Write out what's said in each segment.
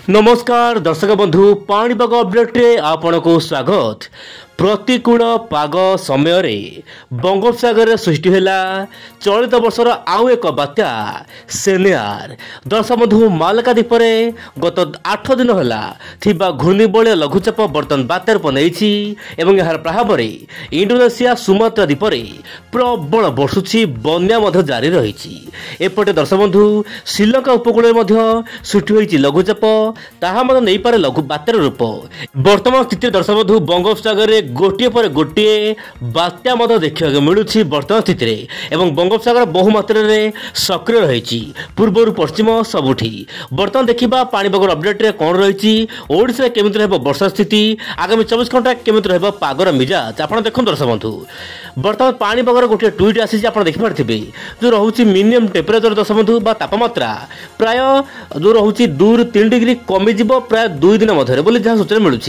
नमस्कार दर्शक बंधु पाणीपाग अपडेट रे आपनको स्वागत। प्रतिकूल पाग समय बंगोपसागर सृष्टि है चलित वर्षर आउ एक बात्या सेनियर। दर्शक बंधु मालकादीप गत 8 दिन है घूर्णिबलय लघुचाप बर्तमान बात्या रूप नहीं यार प्रभाव इंडोनेशिया सुमात्रा द्वीप प्रबल बर्षुची बन्या जारी रही। एपटे दर्शक बंधु श्रीलंका उपकूल सृष्टि होती लघुचाप ताहा नहीं पारे लघु बात्यार रूप। वर्तमान स्थित दर्शक बंधु बंगोपसागर गोटे पर गोटे बात्या देखा मिलूँ वर्तमान स्थित एवं बंगोपसागर बहुमात्रा सक्रिय रही पूर्वर पश्चिम सबुठी। बर्तमान देखा पाणीपाग अपडेट कौन रही ओडिशा केमिति रहबो वर्षा स्थिति आगामी 24 घंटा केमिति रहबो पागर मिजाज आपण देखो दर्शक बंधु। बर्तमान पाणीपागर गोटे ट्वीट आसी आप देखिपारे जो रोचे मिनिमम टेम्परेचर दर्शक बंधु बा तापमात्रा प्राय जो रोचे 2 ରୁ 3 डिग्री कमिज प्राय 2 दिन मध्य बोली जहाँ सूचना मिलूँ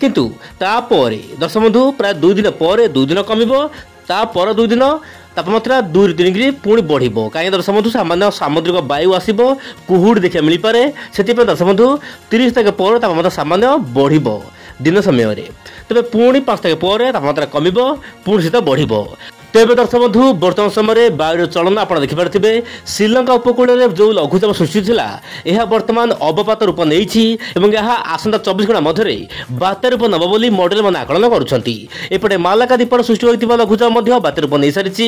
किंतु तापर दर्शक बंधु प्राय 2 दिन पर 2 दिन कमिब तापर 2 दिन तापमात्रा 2 ରୁ 3 डिग्री पुणी बढ़ो कहीं दर्शक बंधु सामान्य सामुद्रिक वायु आसब कुहुड़ देखा मिल पारे से दर्शक बंधु 30 तारीख पर तापमात्रा सामान्य बढ़ो दिन समय तेज पुणी 5 तारीख पर तापमात्रा कमिब पुणी शीत बढ़ो। तेज दर्शक बंधु वर्तमान समय वायु चलन आप देखिपारे श्रीलंका उपकूल में जो लघुचाप सृष्टि था यह वर्तमान अवपात रूप नहीं आसंता 24 घंटा मध्य बात्या रूप नब बोली मॉडल मैंने आकलन करपटे मालाकादीप सृष्टि होता लघुचाप बात्या रूप नहीं सारी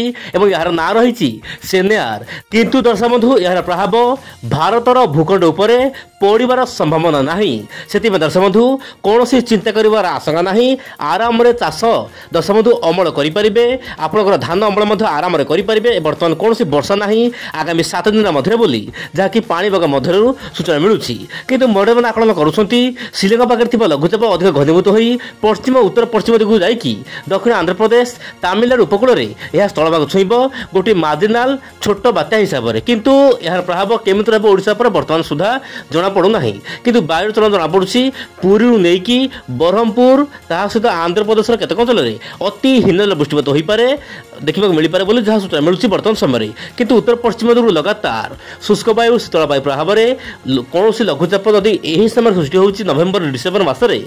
यार ना रही सेनियर। किंतु दर्शक बंधु यार प्रभाव भारतर भूखंड उपर पड़ार संभावना नहीं से दर्शक बंधु कौन चिंता कर आशंका नहीं आराम चाष दर्शक बंधु अमल करेंगे आप धान अमल आराम करेंगे। बर्तमान कौन वर्षा नहीं आगामी 7 दिन मध्य बोली जहाँकि पाणीपाग मध्य सूचना मिलूँ किंतु मॉडल मैंने आकलन कर श्रीलंका पाखे लघुचाप अधिक घनीभूत हो पश्चिम उत्तर पश्चिम दिगू जाकि दक्षिण आंध्र प्रदेश तामिलनाडु उपकूल में यह स्थलभाग छुईब गोटे मार्जिनाल छोट बात्या हिसाब से किंतु यार प्रभाव केमिति रहबो ओडिशा पर वर्तमान सुधा जना पड़ूना किंतु वायु चलन जना पड़ुछि पुरी नहीं ब्रह्मपुर ता सहित आंध्र प्रदेश केतक अंचल अति हीन वृष्टिपात हो पारे देखा मिल पारे बोली जहाँ सूचना मिलूँ वर्तमान समय किंतु उत्तर पश्चिम दिगू लगातार शुष्क वायु शीतल वायु प्रभाव में कौन लघुचाप जदि यही समय सृष्टि होती नवेम्बर डिसेम्बर मसरे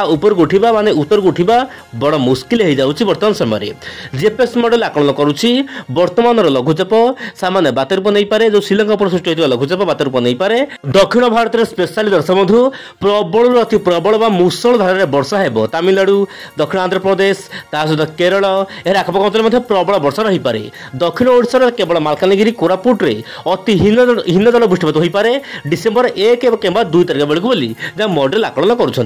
ऊपर को उठा माने उत्तर को उठा बड़ मुस्किल हो जाऊँगी। वर्तमान समय जीपीएस मॉडल आकलन करुच्ची वर्तमान लघुचाप सामान्य बात्या रूप नहीं पारे जो श्रीलंका पर सृष्टि होता लघुचाप बात्या रूप नहीं पारे दक्षिण भारत में स्पेशली दर्शक बंधु प्रबल अति प्रबल मूषण धारा वर्षा है तामिलनाडु दक्षिण आंध्र प्रदेश सहित केरल यार आखपाख अंचल प्रबल वर्षा रही पारे दक्षिण ओडिशा केवल मालकानगिरी कोरापुट रे अति हीन जल वृष्टिपात हो पारे डिसेम्बर 1 किंवा 2 तारीख बेलू बोली जहाँ मॉडल आकलन करुँच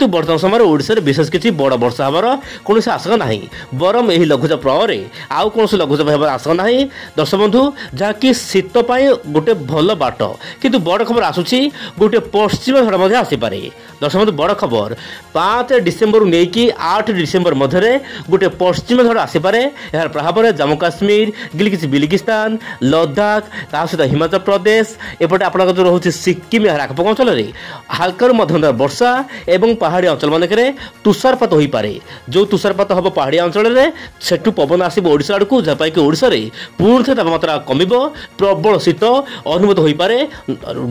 वर्तमान समय ओडिशा विशेष किसी बड़ वर्षा हबार कौन आशंका ना बरम यही लघुचाप प्रभाव आउ कौन लघुचाप होबार आशंका ना दर्शक बंधु जहाँकि शीत गोटे भल बाट किंतु बड़ खबर आसूची गोटे पश्चिम झड़ आसीपे। दर्शक बंधु बड़ खबर 5 डिसेम्बर नहीं 8 डिसेम्बर मध्य गोटे पश्चिम झड़ आसीपे यार प्रभाव में जम्मू काश्मीर गिलगित बिल्टिस्तान लद्दाख सहित हिमाचल प्रदेश एपटे आप जो रोचे सिक्किम यार आखपाख अंचल हालकार मध्यम वर्षा एवं पहाड़ी अंचल मानक तुषारपात हो पारे जो तुषारपात हम पहाड़ी अंचल सेठू पवन आसो ओडिशा आड़ को जहाँपाई ओडिशा पुणी थे तापमात्रा कमिब प्रबल शीत अनुभूत हो पारे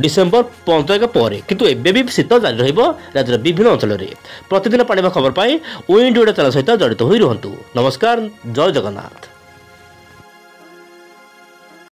डिसेम्बर 5 तारीख पर किंतु एबे भी शीत जारी रहिबो राज्यर विभिन्न अंचल में। प्रतिदिन पाणीपाग खबर पाई विंड वीडियो चैनल सहित जड़ित हो रुहतु। नमस्कार, जय जगन्नाथ।